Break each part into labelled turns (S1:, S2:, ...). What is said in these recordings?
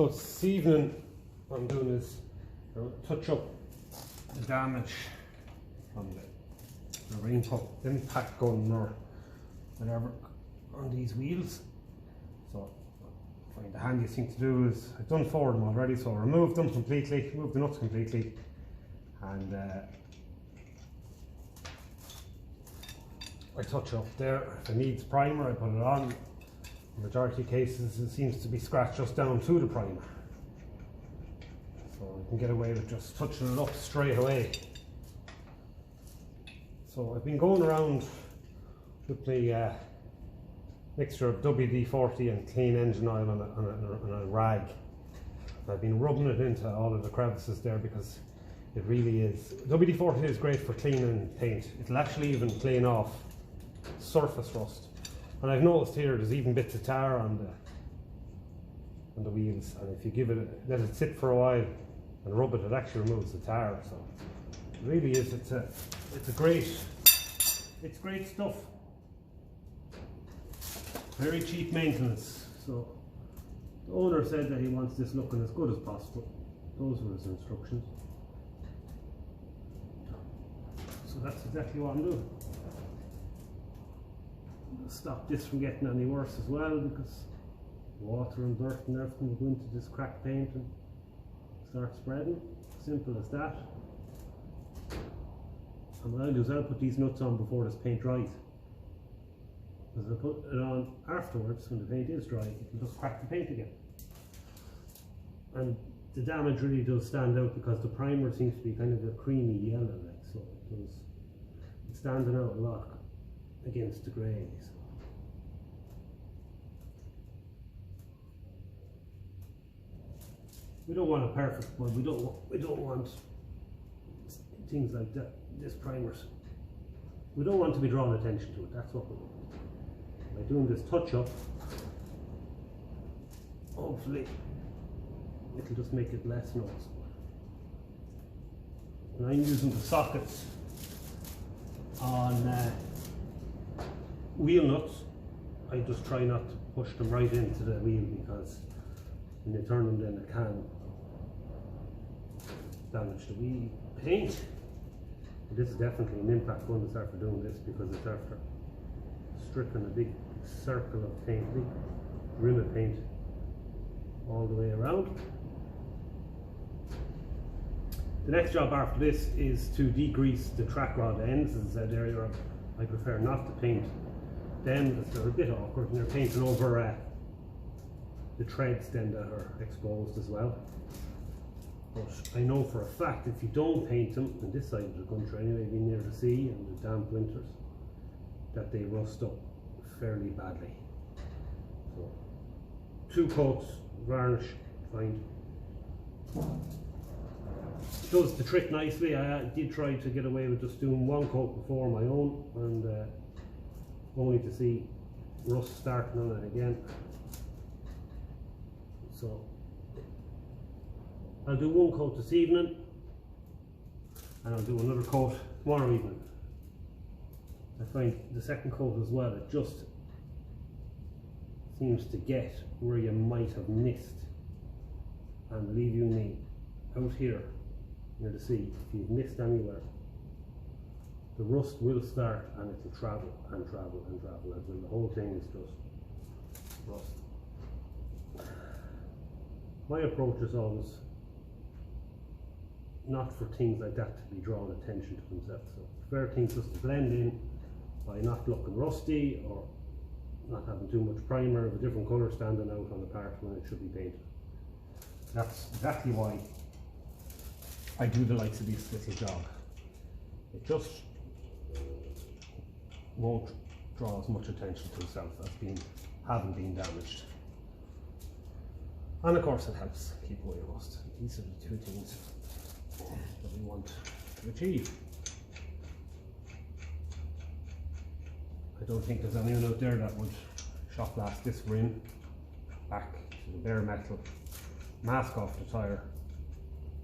S1: So this evening what I'm doing is touch up the damage from the raincoat impact gun or whatever on these wheels. So I find the handiest thing to do is, I've done 4 of them already, so I removed them completely, removed the nuts completely, and I touch up there. If it needs primer I put it on. In the majority of cases it seems to be scratched just down to the primer, so I can get away with just touching it up straight away. So I've been going around with the mixture of WD-40 and clean engine oil on a rag. I've been rubbing it into all of the crevices there because it really is. WD-40 is great for cleaning paint. It'll actually even clean off surface rust. And I've noticed here there's even bits of tar on the wheels, and if you give it let it sit for a while and rub it, it actually removes the tar. So it really is, it's great stuff. Very cheap maintenance. So the owner said that he wants this looking as good as possible. Those were his instructions. So that's exactly what I'm doing. Stop this from getting any worse as well, because water and dirt and everything will go into this cracked paint and start spreading. Simple as that. And what I'll do is I'll put these nuts on before this paint dries. Because I put it on afterwards, when the paint is dry, it will just crack the paint again. And the damage really does stand out because the primer seems to be kind of a creamy yellow, like, so it's standing out a lot against the greys. We don't want a perfect one. We don't want things like that. This primers. We don't want to be drawing attention to it. That's what we want. By doing this touch up, hopefully it'll just make it less noticeable. And I'm using the sockets on wheel nuts. I just try not to push them right into the wheel, because when you turn them then it can damage the wheel paint. But this is definitely an impact gun that's after doing this, because it's after stripping a big circle of paint, big rim of paint all the way around. The next job after this is to degrease the track rod ends. As I said earlier, I prefer not to paint them because they're a bit awkward, and they're painting over the treads then that are exposed as well. But I know for a fact if you don't paint them, on this side of the country anyway, being near the sea and the damp winters, that they rust up fairly badly. So 2 coats varnish, fine. Does the trick nicely. I did try to get away with just doing 1 coat before my own, and only to see rust starting on it again. So I'll do 1 coat this evening, and I'll do another coat tomorrow evening. I find the second coat as well, it just seems to get where you might have missed and leave you out here near the sea. If you've missed anywhere, the rust will start and it will travel and travel and travel until the whole thing is just rust. My approach is always not for things like that to be drawing attention to themselves. So I prefer things just to blend in by not looking rusty or not having too much primer of a different colour standing out on the part when it should be painted. That's exactly why I do the likes of this little job. It just won't draw as much attention to itself as having been damaged. And of course it helps keep away rust. These are the 2 things that we want to achieve. I don't think there's anyone out there that would shot blast this rim back to the bare metal, mask off the tyre,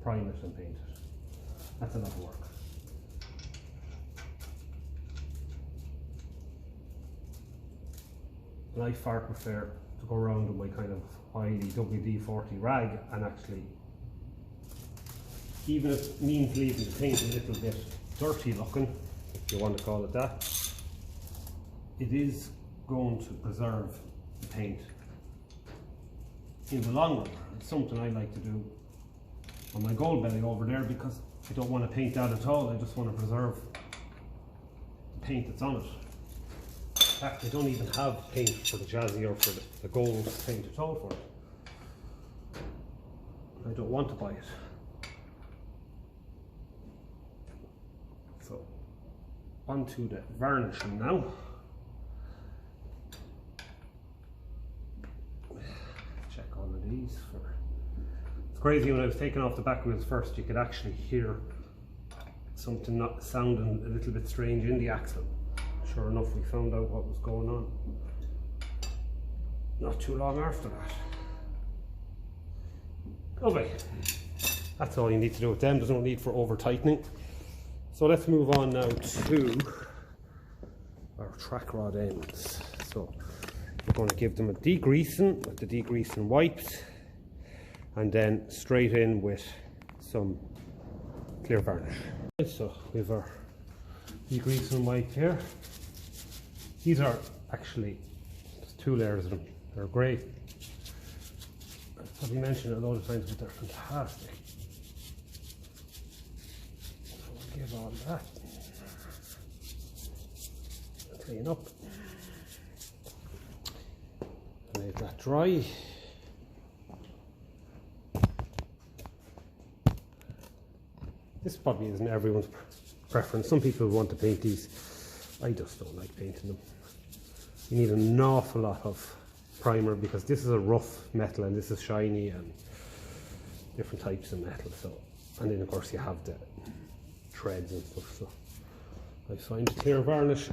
S1: prime it and paint it. That's a lot of work. And I far prefer to go around in my kind of oily WD-40 rag, and actually, even if it means leaving the paint a little bit dirty looking, if you want to call it that, it is going to preserve the paint in the long run. It's something I like to do on my gold belly over there, because I don't want to paint that at all. I just want to preserve the paint that's on it. In fact, I don't even have paint for the Jazzy or for the gold paint at all for it. I don't want to buy it. So, onto the varnishing now. Check all of these. It's crazy, when I was taking off the back wheels first, you could actually hear something not sounding a little bit strange in the axle. Sure enough, we found out what was going on not too long after that. Lovely. That's all you need to do with them. There's no need for over tightening. So let's move on now to our track rod ends. So we're going to give them a degreasing with the degreasing wipes, and then straight in with some clear varnish. So we have our degreasing wipe here. These are actually, there's 2 layers of them. They're great. I've probably mentioned it a lot of times, but they're fantastic. So we'll give all that. Clean up. Leave that dry. This probably isn't everyone's preference. Some people want to paint these. I just don't like painting them. You need an awful lot of primer, because this is a rough metal and this is shiny and different types of metal. So, and then of course you have the threads and stuff. So I find clear varnish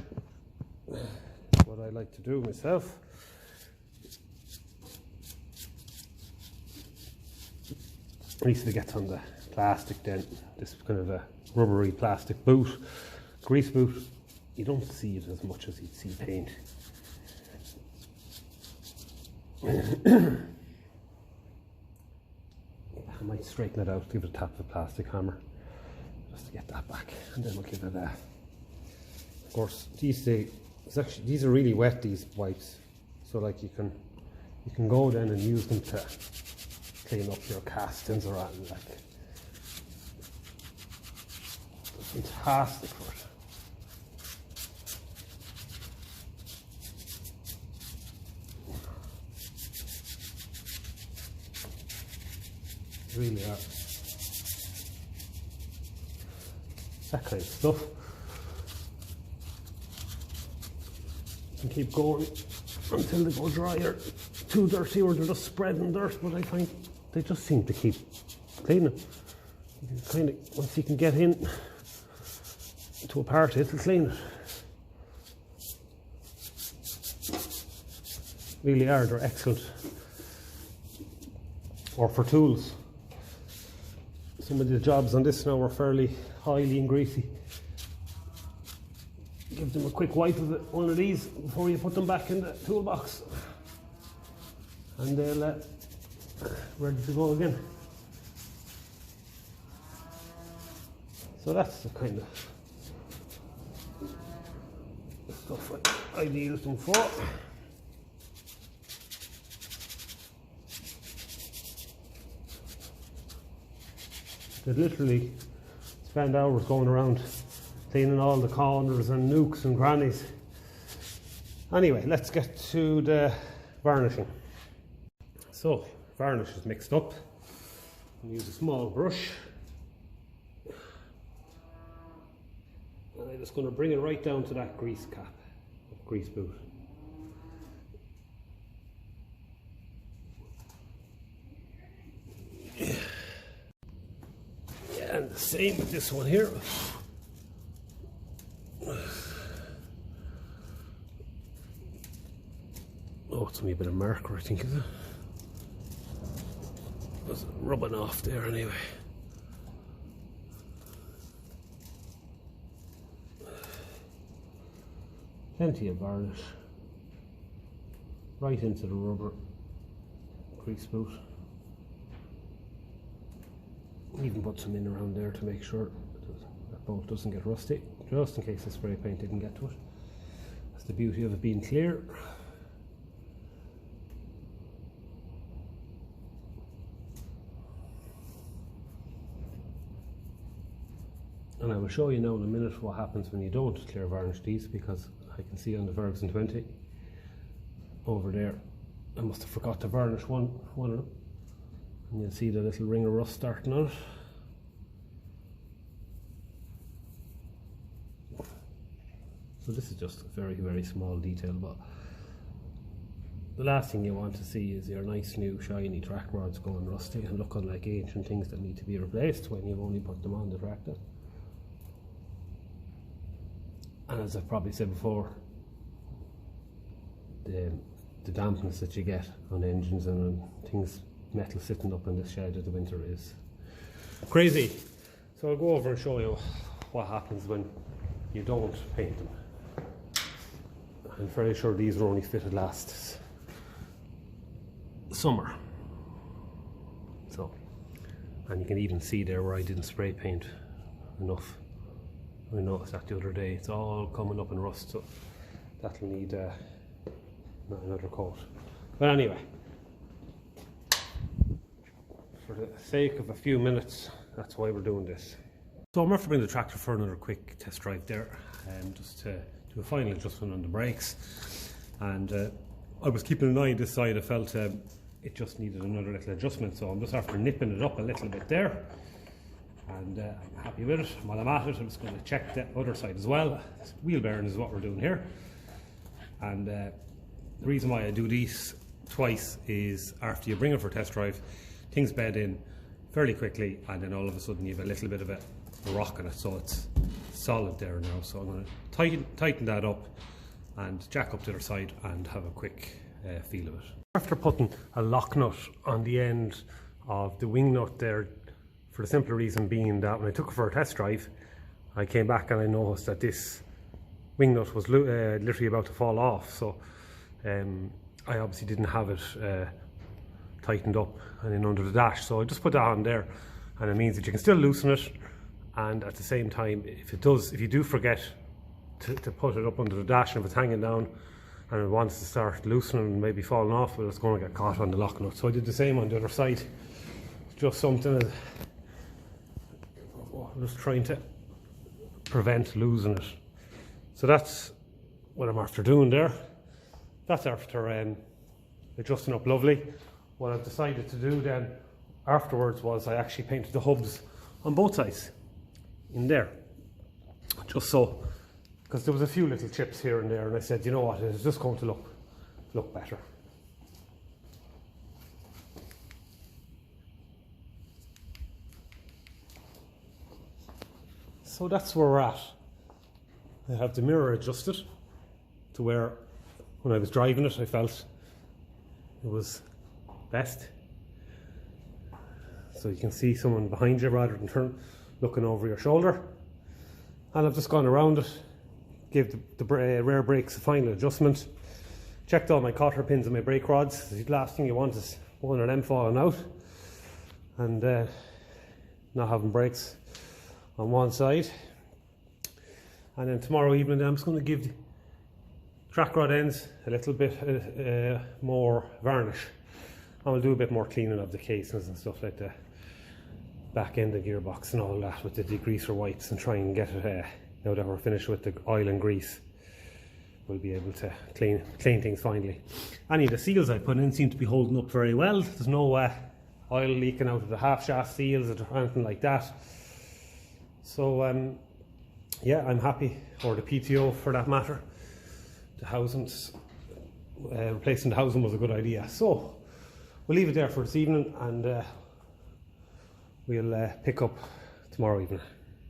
S1: what I like to do myself. At least it gets on the plastic then. This is kind of a rubbery plastic boot, grease boot. You don't see it as much as you'd see paint. I might straighten it out, give it a tap with a plastic hammer just to get that back, and then we'll give it a. Of course, these are really wet, these wipes, so like you can go then and use them to clean up your castings or anything. Like, they're fantastic for it. Really are. That kind of stuff. You can keep going until they go dry or too dirty, or they're just spreading dirt, but I find they just seem to keep cleaning. You can kind of, once you can get in to a part, it'll clean it. Really are, they're excellent. Or for tools. Some of the jobs on this now are fairly oily and greasy. Give them a quick wipe of it, one of these, before you put them back in the toolbox, and they'll ready to go again. So that's the kind of stuff I'd use them for. They'd literally spend hours going around cleaning all the corners and nooks and crannies. Anyway, let's get to the varnishing. So, varnish is mixed up. I'll use a small brush. And I'm just going to bring it right down to that grease cap, grease boot. And the same with this one here. Oh, it's only a bit of marker, I think, is it? It's rubbing off there anyway. Plenty of varnish right into the rubber. grease boot. Even put some in around there to make sure that bolt doesn't get rusty, just in case the spray paint didn't get to it. That's the beauty of it being clear. And I will show you now in a minute what happens when you don't clear varnish these, because I can see on the Ferguson 20 over there, I must have forgot to varnish one of them, and you'll see the little ring of rust starting on it. So this is just a very, very small detail, but the last thing you want to see is your nice new shiny track rods going rusty and looking like ancient things that need to be replaced when you've only put them on the tractor. And as I've probably said before, the dampness that you get on engines and on things, metal sitting up in the shed of the winter is crazy. So I'll go over and show you what happens when you don't paint them. I'm fairly sure these were only fitted last summer. So, and you can even see there where I didn't spray paint enough. I noticed that the other day. It's all coming up in rust, so that'll need another coat. But anyway, for the sake of a few minutes, that's why we're doing this. So I'm after bringing the tractor for another quick test drive there, just to do a final adjustment on the brakes. And I was keeping an eye on this side. I felt it just needed another little adjustment, so I'm just after nipping it up a little bit there. And I'm happy with it. While I'm at it, I'm just going to check the other side as well. Wheel bearing is what we're doing here. And the reason why I do these twice is after you bring it for a test drive, things bed in fairly quickly, and then all of a sudden you have a little bit of a rock in it, so it's solid there now. So I'm going to tighten that up and jack up the other side and have a quick feel of it. After putting a lock nut on the end of the wing nut there, for the simple reason being that when I took it for a test drive, I came back and I noticed that this wing nut was literally about to fall off. So I obviously didn't have it tightened up and in under the dash. So I just put that on there, and it means that you can still loosen it. And at the same time, if you do forget to put it up under the dash, and if it's hanging down and it wants to start loosening and maybe falling off, well, it's going to get caught on the lock nut. So I did the same on the other side. Just something I'm just trying to prevent losing it. So that's what I'm after doing there. That's after adjusting up lovely. What I've decided to do then afterwards was I actually painted the hubs on both sides in there, just so, because there was a few little chips here and there, and I said, you know what, it's just going to look better. So that's where we're at. I have the mirror adjusted to where when I was driving it I felt it was best. So you can see someone behind you rather than looking over your shoulder. And I've just gone around it, gave the rear brakes a final adjustment, checked all my cotter pins and my brake rods. The last thing you want is one of them falling out and not having brakes on one side. And then tomorrow evening I'm just going to give the track rod ends a little bit more varnish, and we'll do a bit more cleaning of the casings and stuff like the back end of the gearbox and all that with the degreaser wipes, and try and get it now that we're finished with the oil and grease, we'll be able to clean things finally. Any of the seals I put in seem to be holding up very well. There's no oil leaking out of the half shaft seals or anything like that. So yeah, I'm happy, or the PTO for that matter. The housings, replacing the housing was a good idea. So we'll leave it there for this evening, and we'll pick up tomorrow evening.